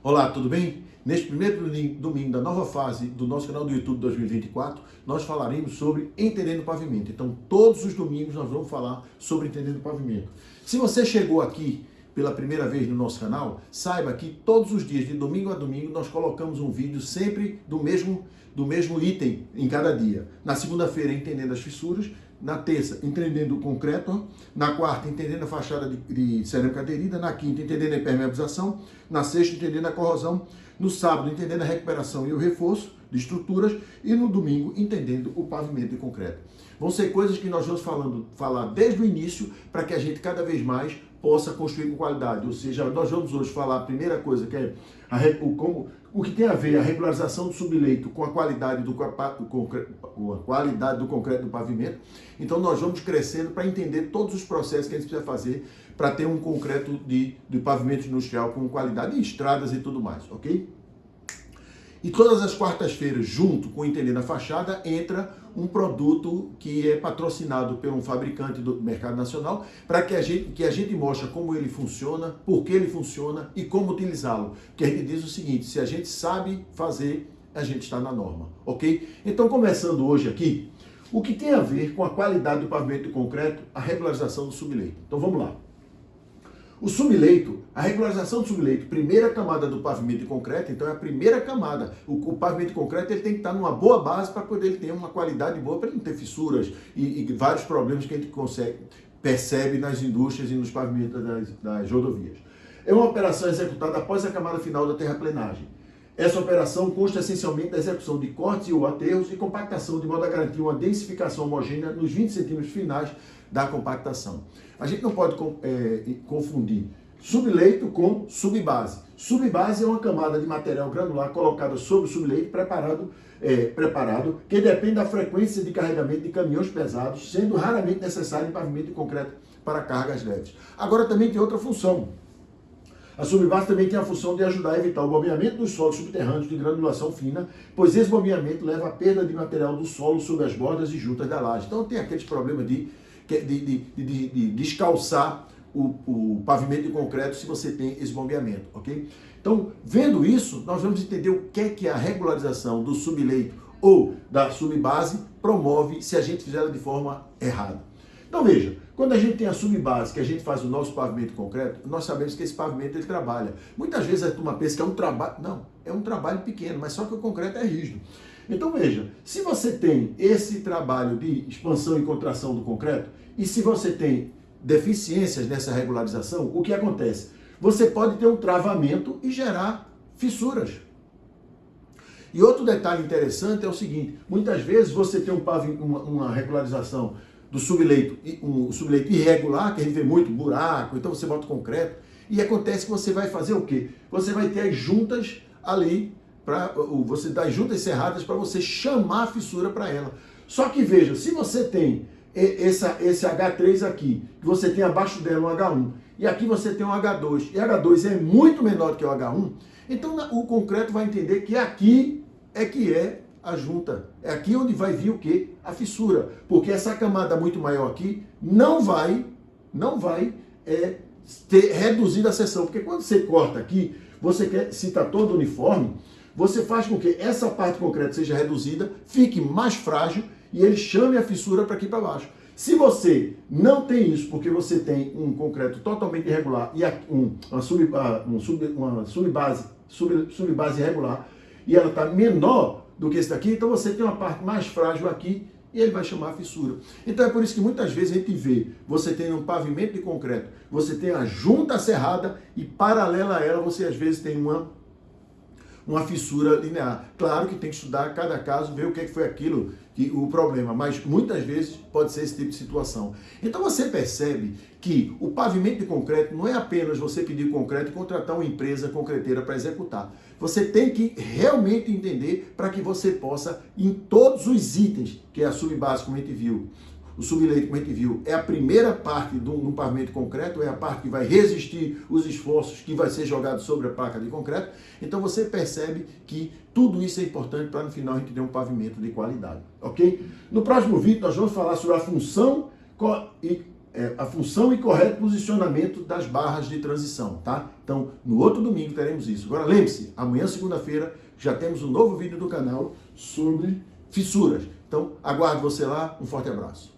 Olá, tudo bem? Neste primeiro domingo da nova fase do nosso canal do YouTube 2024, nós falaremos sobre Entendendo o Pavimento. Então, todos os domingos nós vamos falar sobre Entendendo o Pavimento. Se você chegou aqui pela primeira vez no nosso canal, saiba que todos os dias, de domingo a domingo, nós colocamos um vídeo sempre do mesmo item em cada dia. Na segunda-feira, Entendendo as Fissuras. Na terça, Entendendo o Concreto. Na quarta, Entendendo a Fachada de cerâmica aderida. Na quinta, Entendendo a Impermeabilização. Na sexta, Entendendo a Corrosão. No sábado, Entendendo a Recuperação e o Reforço de Estruturas. E no domingo, Entendendo o Pavimento de Concreto. Vão ser coisas que nós vamos falar desde o início para que a gente cada vez mais possa construir com qualidade. Ou seja, nós vamos hoje falar a primeira coisa, que é o que tem a ver a regularização do subleito com a qualidade do concreto do pavimento. Então nós vamos crescendo para entender todos os processos que a gente precisa fazer para ter um concreto de pavimento industrial com qualidade em estradas e tudo mais, ok? E todas as quartas-feiras, junto com Entendendo a Fachada, entra um produto que é patrocinado por um fabricante do mercado nacional para que a gente mostre como ele funciona, por que ele funciona e como utilizá-lo. Que a gente diz o seguinte: se a gente sabe fazer, a gente está na norma, ok? Então, começando hoje aqui, o que tem a ver com a qualidade do pavimento de concreto, a regularização do subleito. Então, vamos lá. O subleito, a regularização do subleito, primeira camada do pavimento de concreto, então é a primeira camada. O pavimento de concreto ele tem que estar numa boa base para poder ele ter uma qualidade boa, para ele não ter fissuras e vários problemas que a gente percebe nas indústrias e nos pavimentos das rodovias. É uma operação executada após a camada final da terraplenagem. Essa operação consta essencialmente da execução de cortes ou aterros e compactação, de modo a garantir uma densificação homogênea nos 20 centímetros finais da compactação. A gente não pode confundir subleito com subbase. Subbase é uma camada de material granular colocada sobre o subleito preparado, que depende da frequência de carregamento de caminhões pesados, sendo raramente necessário em pavimento de concreto para cargas leves. Agora também tem outra função. A subbase também tem a função de ajudar a evitar o bombeamento dos solos subterrâneos de granulação fina, pois esse bombeamento leva à perda de material do solo sob as bordas e juntas da laje. Então tem aqueles problemas de descalçar o pavimento de concreto se você tem esse bombeamento, ok? Então, vendo isso, nós vamos entender o que é a regularização do subleito ou da subbase promove se a gente fizer ela de forma errada. Então veja, quando a gente tem a subbase, que a gente faz o nosso pavimento de concreto, nós sabemos que esse pavimento ele trabalha. Muitas vezes a turma pensa que é um trabalho, não, é um trabalho pequeno, mas só que o concreto é rígido. Então veja, se você tem esse trabalho de expansão e contração do concreto, e se você tem deficiências nessa regularização, o que acontece? Você pode ter um travamento e gerar fissuras. E outro detalhe interessante é o seguinte: muitas vezes você tem uma regularização do subleito, um subleito irregular, que a gente vê muito buraco, então você bota concreto, e acontece que você vai fazer o quê? Você vai ter as juntas ali, você dá as juntas cerradas para você chamar a fissura para ela. Só que veja, se você tem esse H3 aqui, que você tem abaixo dela um H1, e aqui você tem um H2, e H2 é muito menor que o H1, então o concreto vai entender que aqui é que é a junta. É aqui onde vai vir o quê? A fissura. Porque essa camada muito maior aqui não vai ter reduzido a seção. Porque quando você corta aqui, você quer, se está todo uniforme, você faz com que essa parte concreta seja reduzida, fique mais frágil e ele chame a fissura para aqui para baixo. Se você não tem isso, porque você tem um concreto totalmente irregular e uma subbase irregular, e ela está menor do que esse daqui, então você tem uma parte mais frágil aqui e ele vai chamar a fissura. Então é por isso que muitas vezes a gente vê, você tem um pavimento de concreto, você tem a junta cerrada e paralela a ela você às vezes tem uma fissura linear. Claro que tem que estudar cada caso, ver o que foi aquilo, o problema, mas muitas vezes pode ser esse tipo de situação. Então você percebe que o pavimento de concreto não é apenas você pedir concreto e contratar uma empresa concreteira para executar. Você tem que realmente entender para que você possa, em todos os itens, que é a subbase, como a gente viu, o subleito, como a gente viu, é a primeira parte de um pavimento de concreto, é a parte que vai resistir os esforços que vai ser jogado sobre a placa de concreto. Então você percebe que tudo isso é importante para no final a gente ter um pavimento de qualidade, ok? No próximo vídeo nós vamos falar sobre a função e a função e correto posicionamento das barras de transição, tá? Então, no outro domingo teremos isso. Agora, lembre-se, amanhã, segunda-feira, já temos um novo vídeo do canal sobre fissuras. Então, aguardo você lá. Um forte abraço.